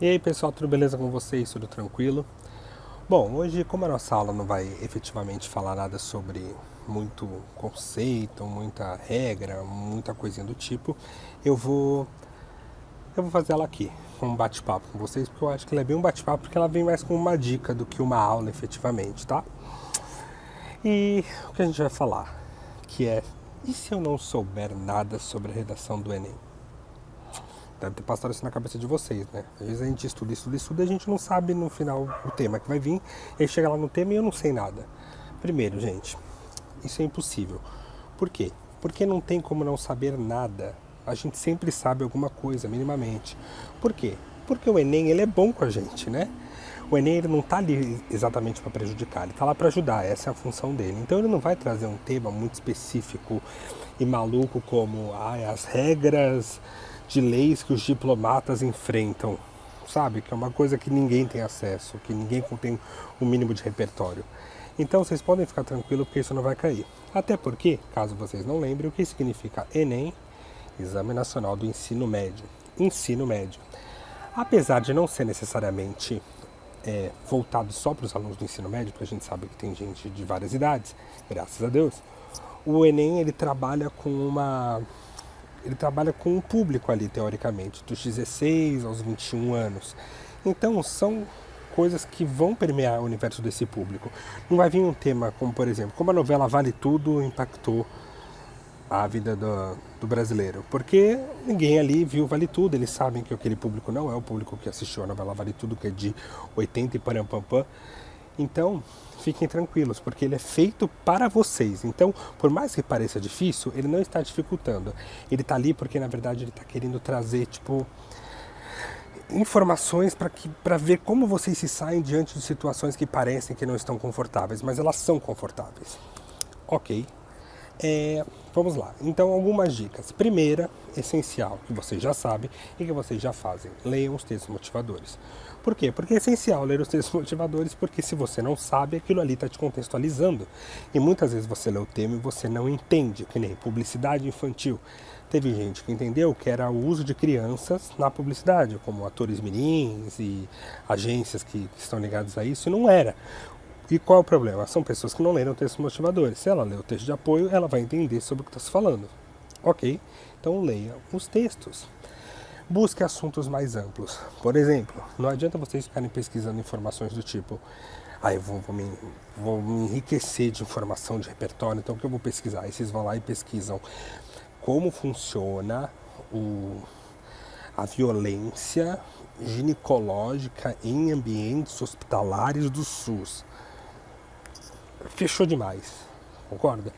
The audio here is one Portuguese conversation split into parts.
E aí pessoal, tudo beleza com vocês? Tudo tranquilo? Bom, hoje como a nossa aula não vai efetivamente falar nada sobre muito conceito, muita regra, muita coisinha do tipo, eu vou eu vou fazer ela aqui, um bate-papo com vocês, porque eu acho que ela é bem um bate-papo, porque ela vem mais com uma dica do que uma aula efetivamente, tá? E o que a gente vai falar, que é, e se eu não souber nada sobre a redação do Enem? Deve ter passado isso na cabeça de vocês, né? Às vezes a gente estuda e a gente não sabe no final o tema que vai vir, e aí chega lá no tema e eu não sei nada. Primeiro, gente, isso é impossível. Por quê? Porque não tem como não saber nada. A gente sempre sabe alguma coisa, minimamente. Por quê? Porque o Enem, ele é bom com a gente, né? O Enem, ele não está ali exatamente para prejudicar, ele está lá para ajudar, essa é a função dele. Então ele não vai trazer um tema muito específico e maluco como as regras de leis que os diplomatas enfrentam, sabe? Que é uma coisa que ninguém tem acesso, que ninguém tem o mínimo de repertório. Então vocês podem ficar tranquilos porque isso não vai cair. Até porque, caso vocês não lembrem, o que significa Enem? Exame Nacional do Ensino Médio. Ensino médio. Apesar de não ser necessariamente voltado só para os alunos do ensino médio, porque a gente sabe que tem gente de várias idades, graças a Deus, o Enem ele trabalha com um público ali, teoricamente, dos 16 aos 21 anos. Então, são coisas que vão permear o universo desse público. Não vai vir um tema como, por exemplo, como a novela Vale Tudo impactou a vida do brasileiro. Porque ninguém ali viu Vale Tudo, eles sabem que aquele público não é o público que assistiu a novela Vale Tudo, que é de 80 e parampampam. Então, fiquem tranquilos, porque ele é feito para vocês. Então, por mais que pareça difícil, ele não está dificultando. Ele está ali porque, na verdade, ele está querendo trazer, tipo, informações para ver como vocês se saem diante de situações que parecem que não estão confortáveis, mas elas são confortáveis. Ok. Vamos lá. Então, algumas dicas. Primeira, essencial, que vocês já sabem e que vocês já fazem. Leiam os textos motivadores. Por quê? Porque é essencial ler os textos motivadores, porque se você não sabe, aquilo ali está te contextualizando. E muitas vezes você lê o tema e você não entende, que nem publicidade infantil. Teve gente que entendeu que era o uso de crianças na publicidade, como atores mirins e agências que estão ligadas a isso, e não era. E qual é o problema? São pessoas que não leram textos motivadores. Se ela lê o texto de apoio, ela vai entender sobre o que está se falando. Ok? Então leia os textos. Busque assuntos mais amplos. Por exemplo, não adianta vocês ficarem pesquisando informações do tipo eu vou me enriquecer de informação de repertório, então o que eu vou pesquisar? Aí vocês vão lá e pesquisam como funciona a violência ginecológica em ambientes hospitalares do SUS. Fechou demais, concorda?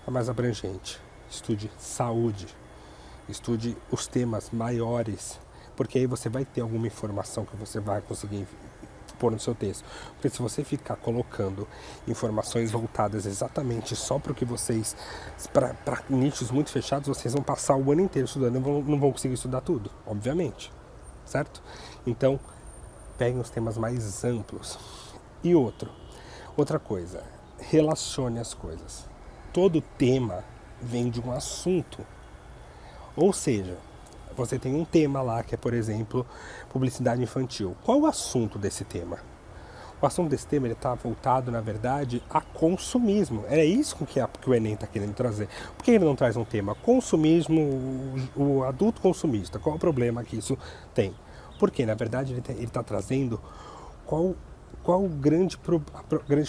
É mais abrangente. Estude saúde, estude os temas maiores, porque aí você vai ter alguma informação que você vai conseguir pôr no seu texto. Porque se você ficar colocando informações voltadas exatamente só para o que vocês, para nichos muito fechados, vocês vão passar o ano inteiro estudando e não vão conseguir estudar tudo, obviamente, certo? Então, peguem os temas mais amplos. E outra coisa, relacione as coisas. Todo tema vem de um assunto. Ou seja, você tem um tema lá que é, por exemplo, publicidade infantil. Qual o assunto desse tema? O assunto desse tema está voltado, na verdade, a consumismo. É isso que o Enem está querendo trazer. Por que ele não traz um tema consumismo, o adulto consumista? Qual o problema que isso tem? Porque, na verdade, ele está trazendo qual a grande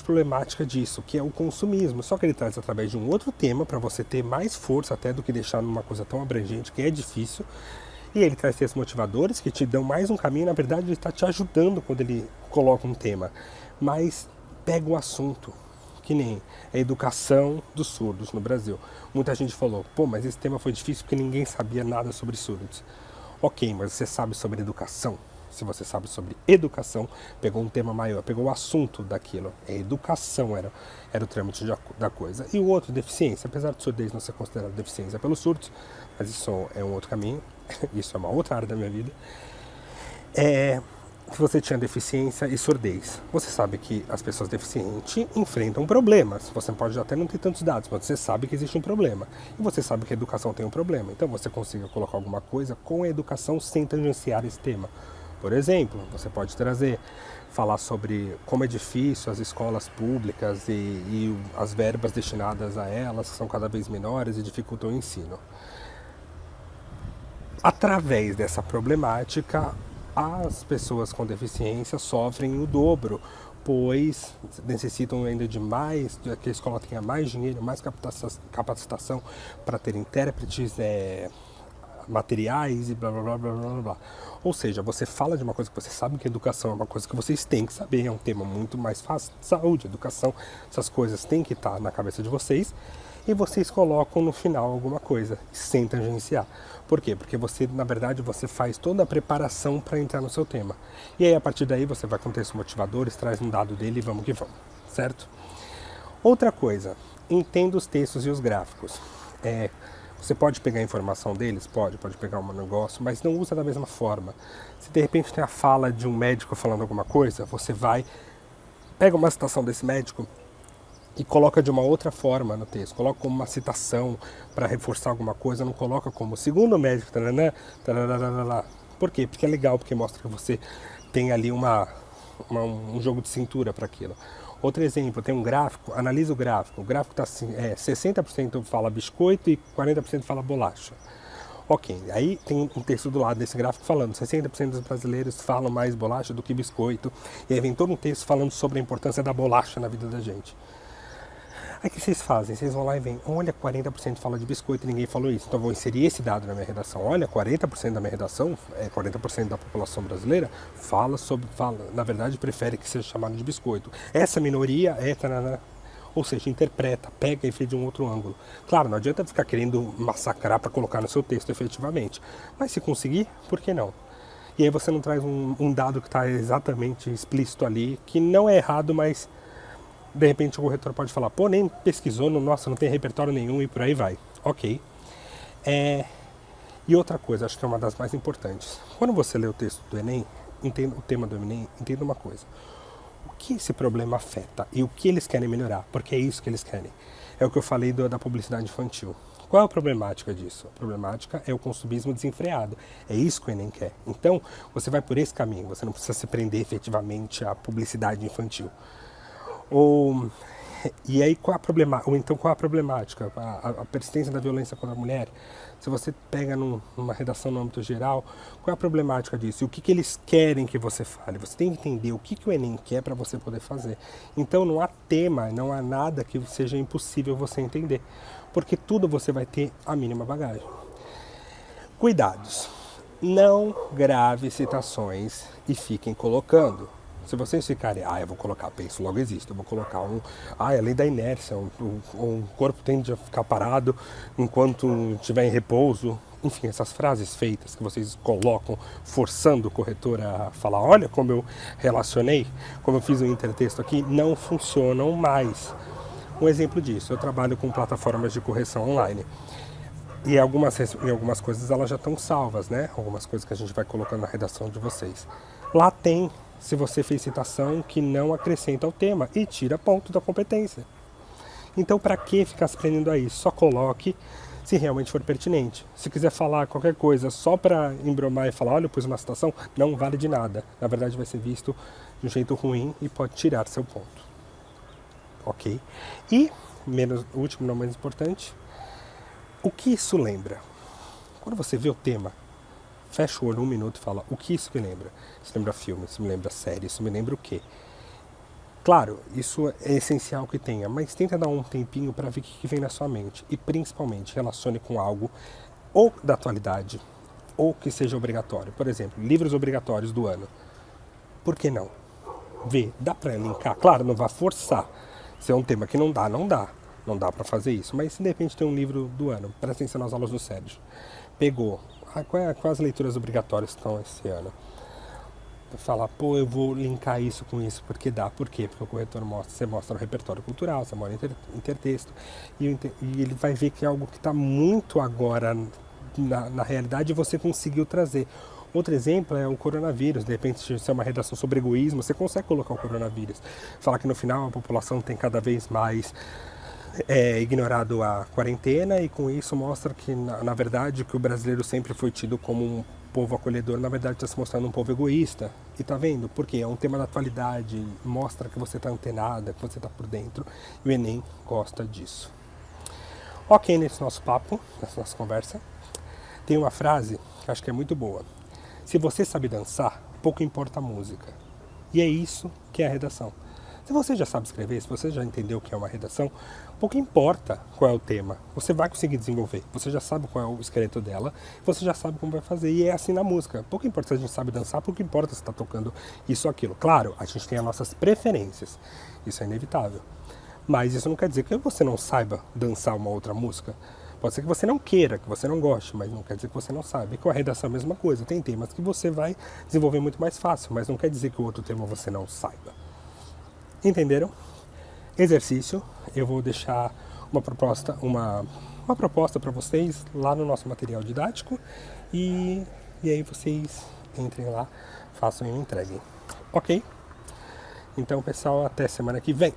problemática disso, que é o consumismo. Só que ele traz através de um outro tema, para você ter mais força até do que deixar numa coisa tão abrangente, que é difícil. E ele traz esses motivadores que te dão mais um caminho. Na verdade, ele está te ajudando quando ele coloca um tema. Mas pega o assunto, que nem a educação dos surdos no Brasil. Muita gente falou, pô, mas esse tema foi difícil porque ninguém sabia nada sobre surdos. Ok, mas você sabe sobre educação? Se você sabe sobre educação, pegou um tema maior, pegou o assunto daquilo. A educação era o trâmite da coisa. E o outro, deficiência, apesar de surdez não ser considerada deficiência pelos surdos, mas isso é um outro caminho, isso é uma outra área da minha vida. Se você tinha deficiência e surdez, você sabe que as pessoas deficientes enfrentam problemas. Você pode até não ter tantos dados, mas você sabe que existe um problema. E você sabe que a educação tem um problema. Então você consiga colocar alguma coisa com a educação sem tangenciar esse tema. Por exemplo, você pode falar sobre como é difícil as escolas públicas e as verbas destinadas a elas, que são cada vez menores e dificultam o ensino. Através dessa problemática, as pessoas com deficiência sofrem o dobro, pois necessitam ainda de mais, que a escola tenha mais dinheiro, mais capacitação para ter intérpretes, materiais e blá blá blá blá blá blá. Ou seja, você fala de uma coisa que você sabe que educação é uma coisa que vocês têm que saber, é um tema muito mais fácil, saúde, educação, essas coisas têm que estar na cabeça de vocês, e vocês colocam no final alguma coisa, sem tangenciar. Por quê? Porque você, na verdade, você faz toda a preparação para entrar no seu tema. E aí, a partir daí, você vai com textos motivadores, traz um dado dele e vamos que vamos, certo? Outra coisa, entenda os textos e os gráficos. Você pode pegar a informação deles? Pode pegar um negócio, mas não usa da mesma forma. Se de repente tem a fala de um médico falando alguma coisa, você pega uma citação desse médico e coloca de uma outra forma no texto. Coloca como uma citação para reforçar alguma coisa, não coloca como segundo o médico, taranã, tarararará. Por quê? Porque é legal, porque mostra que você tem ali um jogo de cintura para aquilo. Outro exemplo, tem um gráfico, analisa o gráfico. O gráfico está assim, 60% fala biscoito e 40% fala bolacha. Ok, aí tem um texto do lado desse gráfico falando 60% dos brasileiros falam mais bolacha do que biscoito. E aí vem todo um texto falando sobre a importância da bolacha na vida da gente. Aí o que vocês fazem? Vocês vão lá e veem, olha, 40% fala de biscoito e ninguém falou isso. Então vou inserir esse dado na minha redação. Olha, 40% da minha redação, 40% da população brasileira na verdade prefere que seja chamado de biscoito. Essa minoria ou seja, interpreta, pega e vê de um outro ângulo. Claro, não adianta ficar querendo massacrar para colocar no seu texto efetivamente. Mas se conseguir, por que não? E aí você não traz um dado que está exatamente explícito ali, que não é errado, mas de repente o corretor pode falar, pô, nem pesquisou, nossa, não tem repertório nenhum e por aí vai. Ok. E outra coisa, acho que é uma das mais importantes. Quando você lê o texto do Enem, o tema do Enem, entenda uma coisa. O que esse problema afeta e o que eles querem melhorar, porque é isso que eles querem. É o que eu falei da publicidade infantil. Qual é a problemática disso? A problemática é o consumismo desenfreado. É isso que o Enem quer. Então, você vai por esse caminho, você não precisa se prender efetivamente à publicidade infantil. E aí qual a problemática? A persistência da violência contra a mulher. Se você pega numa redação no âmbito geral, qual é a problemática disso? E o que eles querem que você fale? Você tem que entender o que o Enem quer para você poder fazer. Então não há tema, não há nada que seja impossível você entender. Porque tudo você vai ter a mínima bagagem. Cuidados. Não grave citações e fiquem colocando. Se vocês ficarem, eu vou colocar, penso, logo existe, eu vou colocar a lei da inércia, um corpo tende a ficar parado enquanto estiver em repouso. Enfim, essas frases feitas que vocês colocam, forçando o corretor a falar, olha como eu relacionei, como eu fiz um intertexto aqui, não funcionam mais. Um exemplo disso, eu trabalho com plataformas de correção online. E algumas coisas elas já estão salvas, né? Algumas coisas que a gente vai colocando na redação de vocês. Lá tem, se você fez citação, que não acrescenta ao tema e tira ponto da competência. Então, para que ficar se prendendo a isso? Só coloque se realmente for pertinente. Se quiser falar qualquer coisa só para embromar e falar, olha, eu pus uma citação, não vale de nada. Na verdade, vai ser visto de um jeito ruim e pode tirar seu ponto. Ok? E, último, não menos importante, o que isso lembra? Quando você vê o tema, fecha o olho 1 minuto e fala, o que isso me lembra? Isso lembra filme, isso me lembra série, isso me lembra o quê? Claro, isso é essencial que tenha, mas tenta dar um tempinho para ver o que vem na sua mente. E principalmente, relacione com algo ou da atualidade, ou que seja obrigatório. Por exemplo, livros obrigatórios do ano. Por que não? Vê, dá para linkar? Claro, não vá forçar. Se é um tema que não dá, não dá. Não dá para fazer isso. Mas se de repente tem um livro do ano, presta atenção nas aulas do Sérgio. Pegou. Quais as leituras obrigatórias que estão esse ano? Falar, eu vou linkar isso com isso, porque dá. Por quê? Porque o corretor você mostra o repertório cultural, você mostra intertexto, e ele vai ver que é algo que está muito agora na realidade e você conseguiu trazer. Outro exemplo é o coronavírus. De repente, se é uma redação sobre egoísmo, você consegue colocar o coronavírus. Falar que no final a população tem cada vez mais ignorado a quarentena e com isso mostra que, na verdade, que o brasileiro sempre foi tido como um povo acolhedor, na verdade está se mostrando um povo egoísta. E tá vendo? Porque é um tema da atualidade, mostra que você tá antenada, que você tá por dentro, e o Enem gosta disso. Ok, nesse nosso papo, nessa nossa conversa, tem uma frase que acho que é muito boa. Se você sabe dançar, pouco importa a música. E é isso que é a redação. Se você já sabe escrever, se você já entendeu o que é uma redação, pouco importa qual é o tema. Você vai conseguir desenvolver. Você já sabe qual é o esqueleto dela, você já sabe como vai fazer. E é assim na música. Pouco importa se a gente sabe dançar, pouco importa se está tocando isso ou aquilo. Claro, a gente tem as nossas preferências. Isso é inevitável. Mas isso não quer dizer que você não saiba dançar uma outra música. Pode ser que você não queira, que você não goste, mas não quer dizer que você não sabe. E com a redação é a mesma coisa. Tem temas que você vai desenvolver muito mais fácil, mas não quer dizer que o outro tema você não saiba. Entenderam? Exercício. Eu vou deixar uma proposta para vocês lá no nosso material didático e aí vocês entrem lá, façam e me entreguem. Ok? Então, pessoal, até semana que vem.